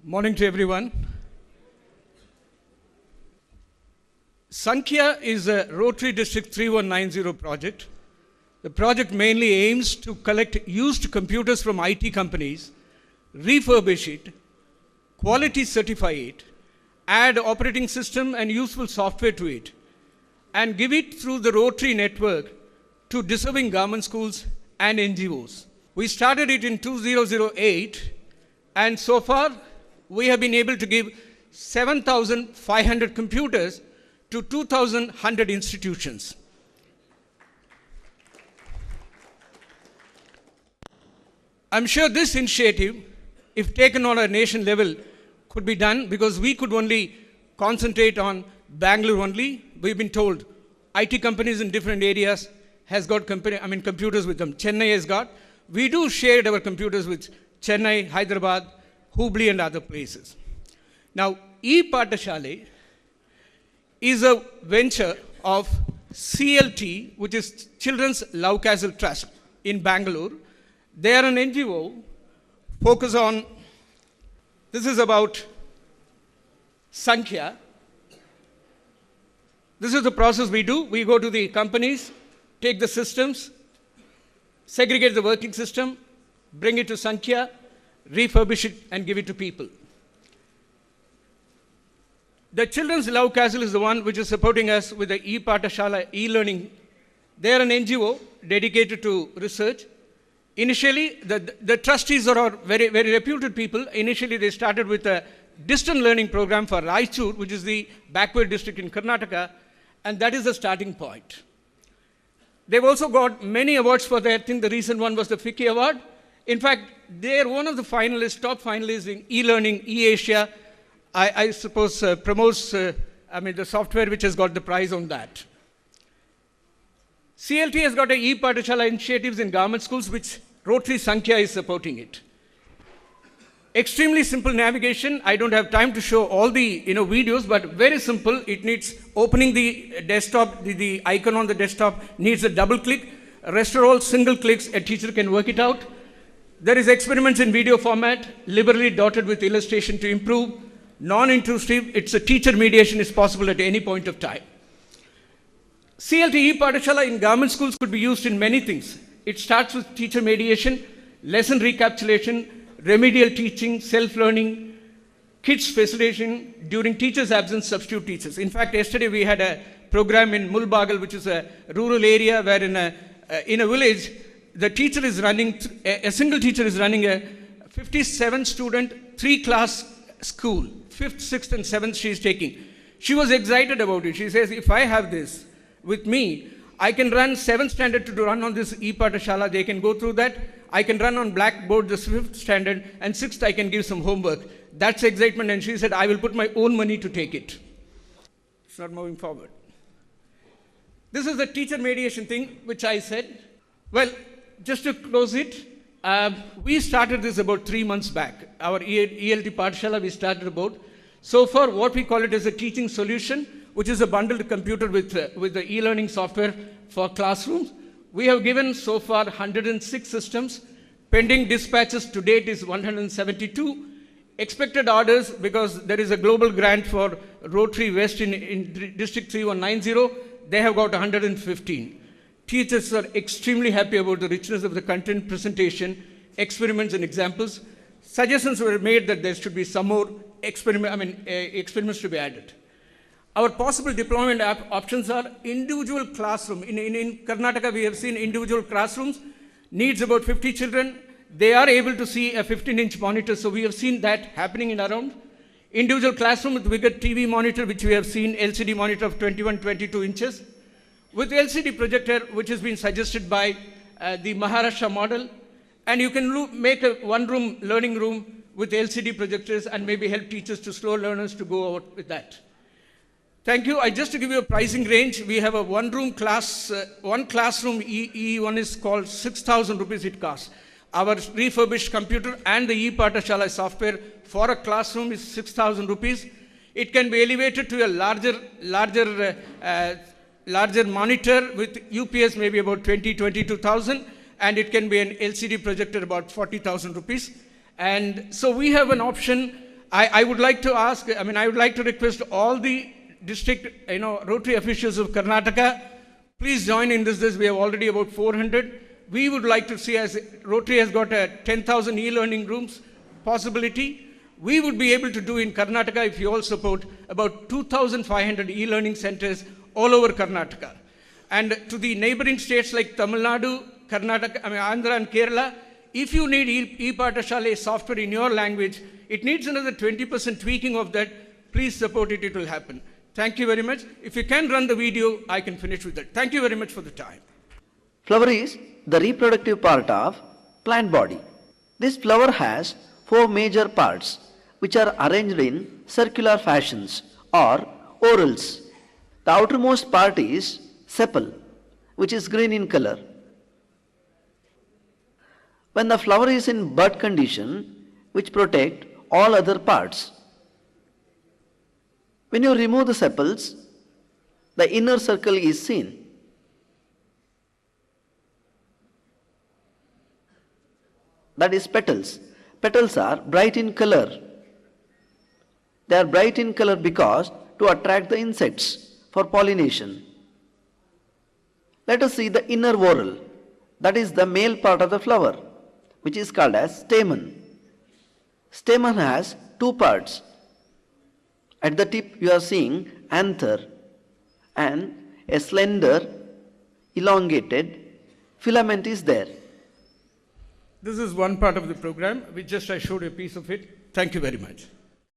Morning to everyone. Sankhya is a Rotary District 3190 project. The project mainly aims to collect used computers from IT companies, refurbish it, quality certify it, add operating system and useful software to it, and give it through the Rotary network to deserving government schools and NGOs. We started it in 2008, and so far we have been able to give 7,500 computers to 2,100 institutions. I'm sure this initiative, if taken on a nation level, could be done because we could only concentrate on Bangalore only. We've been told IT companies in different areas has got computers with them. Chennai has got. We do share our computers with Chennai, Hyderabad, Hubli and other places. Now, E-Pathashale is a venture of CLT, which is Children's Love Castle Trust in Bangalore. They are an NGO focus on, this is about Sankhya. This is the process we do. We go to the companies, take the systems, segregate the working system, bring it to Sankhya, refurbish it and give it to people. The Children's Love Castle is the one which is supporting us with the E-Pathashala e-learning. They are an NGO dedicated to research. Initially, the trustees are very, very reputed people. Initially, they started with a distant learning program for Raichur, which is the backward district in Karnataka, and that is the starting point. They've also got many awards for that. I think the recent one was the FICCI Award. In fact, they are one of the finalists, top finalists in e-learning, e-Asia. I suppose promotes the software which has got the prize on that. CLT has got a E-Pathashala initiatives in government schools which Rotary Sankhya is supporting it. Extremely simple navigation. I don't have time to show all the videos, but very simple. It needs opening the desktop, the icon on the desktop needs a double click. Rest are all single clicks, a teacher can work it out. There is experiments in video format, liberally dotted with illustration to improve. Non-intrusive, it's a teacher mediation is possible at any point of time. CLT E-Pathashala in government schools could be used in many things. It starts with teacher mediation, lesson recapitulation, remedial teaching, self-learning, kids facilitation, during teachers' absence, substitute teachers. In fact, yesterday we had a program in Mulbagal, which is a rural area where in a village, the teacher is running, a single teacher is running a 57 student, 3-class school. 5th, 6th and 7th she is taking. She was excited about it. She says, if I have this with me, I can run 7th standard to run on this E-Pathashala. They can go through that. I can run on Blackboard the 5th standard and 6th I can give some homework. That's excitement, and she said, I will put my own money to take it. It's not moving forward. This is the teacher mediation thing which I said. Well, just to close it, we started this about 3 months back. Our ELT Pathashala we started about. So far, what we call it is a teaching solution, which is a bundled computer with the e-learning software for classrooms. We have given so far 106 systems. Pending dispatches to date is 172. Expected orders, because there is a global grant for Rotary West in District 3190, they have got 115. Teachers are extremely happy about the richness of the content presentation, experiments and examples. Suggestions were made that there should be some more experiments to be added. Our possible deployment options are individual classroom. In Karnataka, we have seen individual classrooms, needs about 50 children. They are able to see a 15-inch monitor, so we have seen that happening in around. Individual classroom with bigger TV monitor, which we have seen LCD monitor of 21, 22 inches. With LCD projector, which has been suggested by the Maharashtra model, and you can make a one-room learning room with LCD projectors and maybe help teachers to slow learners to go out with that. Thank you. Just to give you a pricing range, we have a one-room class, one classroom E1 is called 6,000 rupees it costs. Our refurbished computer and the E-Pathashala software for a classroom is 6,000 rupees. It can be elevated to a larger monitor with UPS maybe about 22,000, and it can be an LCD projector about 40,000 rupees. And so we have an option I would like to ask, I would like to request all the district, Rotary officials of Karnataka, please join in this. We have already about 400. We would like to see, as Rotary has got a 10,000 e-learning rooms possibility, we would be able to do in Karnataka, if you all support, about 2,500 e-learning centers all over Karnataka. And to the neighboring states like Tamil Nadu, Karnataka, Andhra and Kerala, if you need e-Pathashala software in your language, it needs another 20% tweaking of that. Please support it, it will happen. Thank you very much. If you can run the video, I can finish with that. Thank you very much for the time. Flower is the reproductive part of plant body. This flower has 4 major parts which are arranged in circular fashions or whorls. The outermost part is sepal, which is green in color. When the flower is in bud condition, which protect all other parts. When you remove the sepals, the inner circle is seen. That is petals. Petals are bright in color. They are bright in color because to attract the insects for pollination. Let us see the inner whorl. That is the male part of the flower, which is called as stamen. Stamen has 2 parts. At the tip you are seeing anther and a slender, elongated filament is there. This is one part of the program. I showed you a piece of it. Thank you very much.